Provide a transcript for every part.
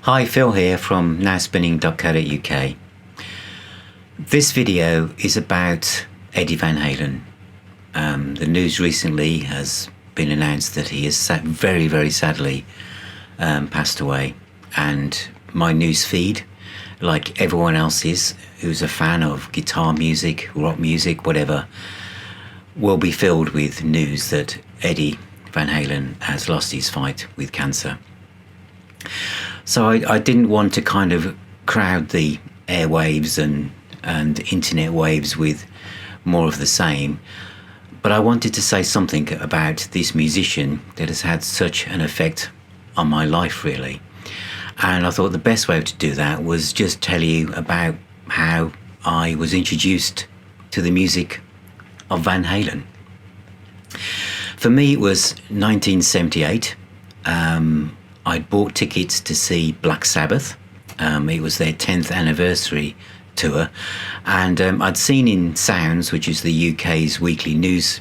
Hi, Phil here from nowspinning.co.uk. This video is about Eddie Van Halen. The news recently has been announced that he has very, very sadly passed away, and my news feed, like everyone else's who's a fan of guitar music, rock music, whatever, will be filled with news that Eddie Van Halen has lost his fight with cancer. So I didn't want to kind of crowd the airwaves and internet waves with more of the same, but I wanted to say something about this musician that has had such an effect on my life, really. And I thought the best way to do that was just tell you about how I was introduced to the music of Van Halen. For me, it was 1978. I bought tickets to see Black Sabbath. It was their 10th anniversary tour, and I'd seen in Sounds, which is the UK's weekly news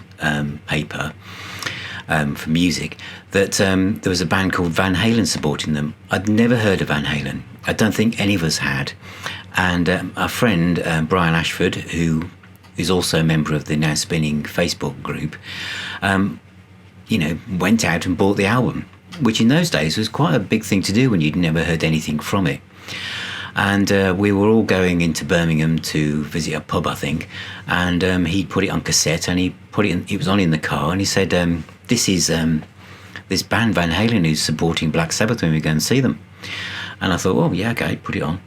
paper for music, that there was a band called Van Halen supporting them. I'd never heard of Van Halen. I don't think any of us had. And our friend Bryan Ashford, who is also a member of the Now Spinning Facebook group, went out and bought the album, which in those days was quite a big thing to do when you'd never heard anything from it. And we were all going into Birmingham to visit a pub, I think, and he put it on cassette, and he put it in, it was on in the car, and he said, this is this band Van Halen who's supporting Black Sabbath when we go and see them. And I thought, oh yeah, okay, put it on.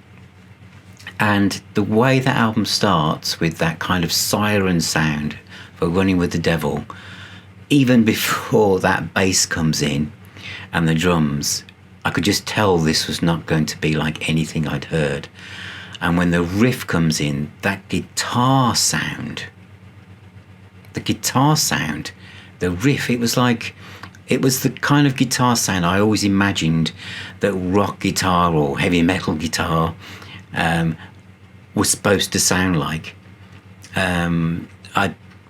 And the way that album starts with that kind of siren sound for Running with the Devil, even before that bass comes in and the drums, I could just tell this was not going to be like anything I'd heard. And when the riff comes in, that guitar sound, the riff, it was the kind of guitar sound I always imagined that rock guitar or heavy metal guitar was supposed to sound like. The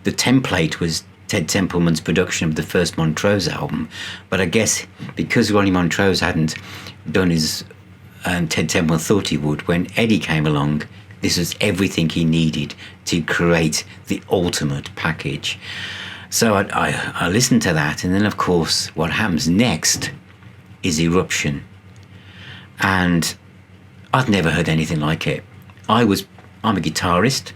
template was Ted Templeman's production of the first Montrose album, but I guess because Ronnie Montrose hadn't done his Ted Templeman thought he would, when Eddie came along, this was everything he needed to create the ultimate package. So I listened to that, and then of course what happens next is Eruption, and I'd never heard anything like it. I'm a guitarist.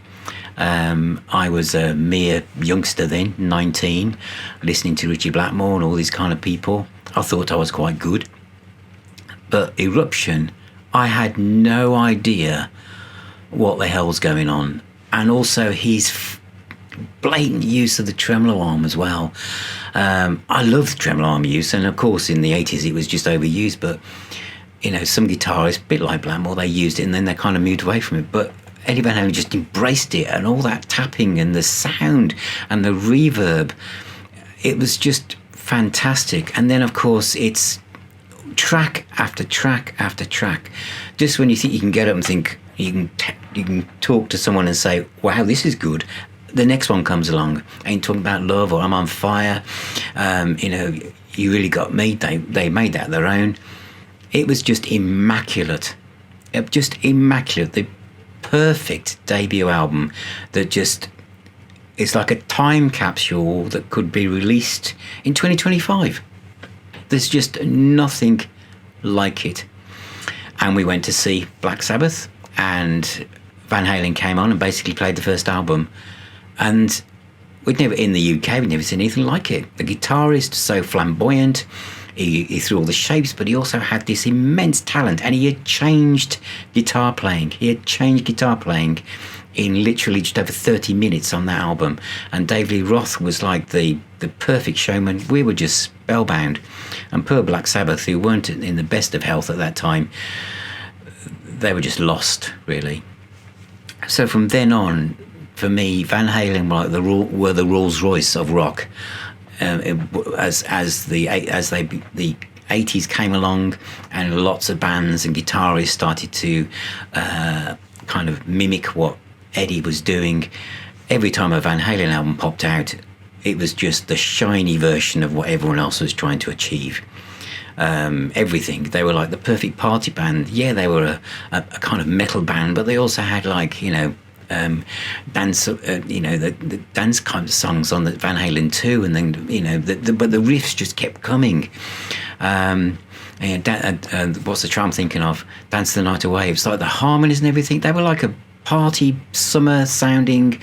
I was a mere youngster then, 19, listening to Richie Blackmore and all these kind of people. I thought I was quite good. But Eruption, I had no idea what the hell's going on. And also his blatant use of the tremolo arm as well. I love the tremolo arm use, and of course in the 80s it was just overused, but some guitarists, a bit like Blackmore, they used it and then they kind of moved away from it. But Eddie Van Halen just embraced it, and all that tapping and the sound and the reverb, it was just fantastic. And then of course it's track after track after track. Just when you think you can get up and think you can talk to someone and say, wow, this is good, the next one comes along, ain't talking about love or I'm on fire, you really got me. They made that their own. It was just immaculate. The perfect debut album that just is like a time capsule that could be released in 2025. There's just nothing like it. And we went to see Black Sabbath, and Van Halen came on and basically played the first album, and in the UK we'd never seen anything like it. The guitarist, so flamboyant, he threw all the shapes, but he also had this immense talent, and he had changed guitar playing. In literally just over 30 minutes on that album. And Dave Lee Roth was like the perfect showman. We were just spellbound. And poor Black Sabbath, who weren't in the best of health at that time, they were just lost, really. So from then on, for me, Van Halen were the Rolls Royce of rock. As the 80s came along, and lots of bands and guitarists started to kind of mimic what Eddie was doing. Every time a Van Halen album popped out, it was just the shiny version of what everyone else was trying to achieve. everything. They were like the perfect party band. Yeah, they were a kind of metal band, but they also had like, dance, the dance kind of songs on the Van Halen 2, and then, but the riffs just kept coming. What's the track I'm thinking of? Dance the Night Away. It's like the harmonies and everything. They were like a party, summer sounding,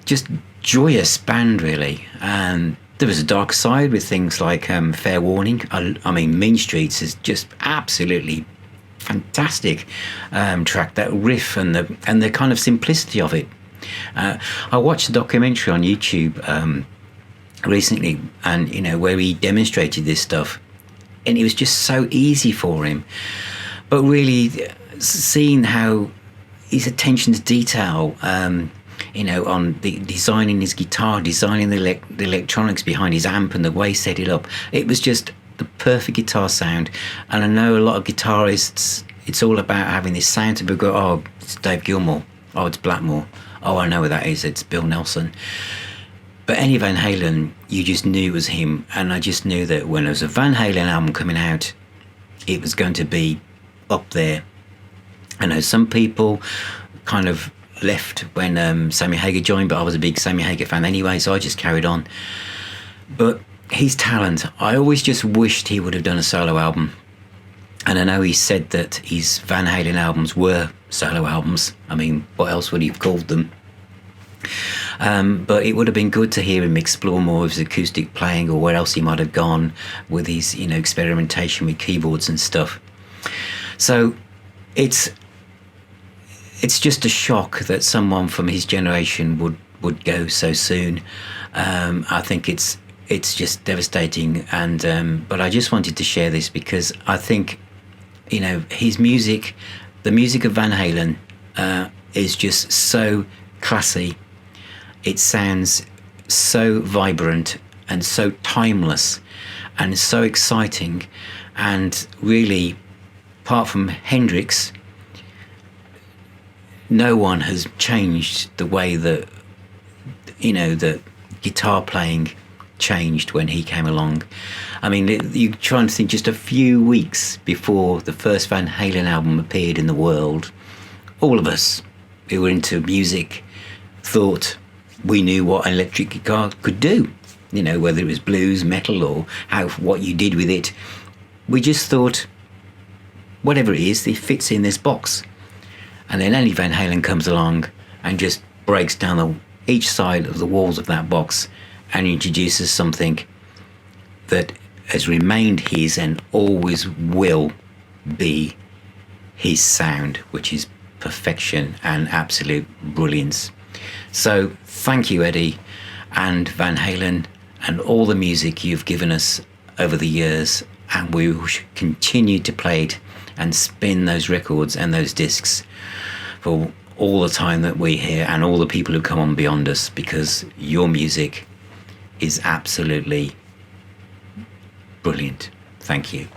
just joyous band, really. And there was a dark side with things like Fair Warning. I mean, Mean Streets is just absolutely fantastic track. That riff and the kind of simplicity of it. I watched a documentary on YouTube recently, and where he demonstrated this stuff, and it was just so easy for him. But really, seeing how his attention to detail, on the designing his guitar, designing the electronics behind his amp, and the way he set it up, it was just the perfect guitar sound. And I know a lot of guitarists, it's all about having this sound to go, oh, it's Dave Gilmour, oh, it's Blackmore, oh, I know who that is, it's Bill Nelson. But Eddie Van Halen, you just knew it was him. And I just knew that when there was a Van Halen album coming out, it was going to be up there. I know some people kind of left when Sammy Hagar joined, but I was a big Sammy Hagar fan anyway, so I just carried on. But his talent, I always just wished he would have done a solo album. And I know he said that his Van Halen albums were solo albums. I mean, what else would he have called them? But it would have been good to hear him explore more of his acoustic playing, or where else he might have gone with his, experimentation with keyboards and stuff. So it's just a shock that someone from his generation would go so soon. I think it's just devastating. And but I just wanted to share this because I think, his music, the music of Van Halen, is just so classy. It sounds so vibrant and so timeless and so exciting. And really, apart from Hendrix, no one has changed the way that, the guitar playing changed when he came along. I mean, you're trying to think, just a few weeks before the first Van Halen album appeared in the world, all of us who were into music thought we knew what an electric guitar could do, whether it was blues, metal, or what you did with it. We just thought, whatever it is, it fits in this box. And then Eddie Van Halen comes along and just breaks down each side of the walls of that box and introduces something that has remained his and always will be his sound, which is perfection and absolute brilliance. So thank you, Eddie and Van Halen, and all the music you've given us over the years, and we will continue to play it and spin those records and those discs for all the time that we're here, and all the people who come on beyond us, because your music is absolutely brilliant. Thank you.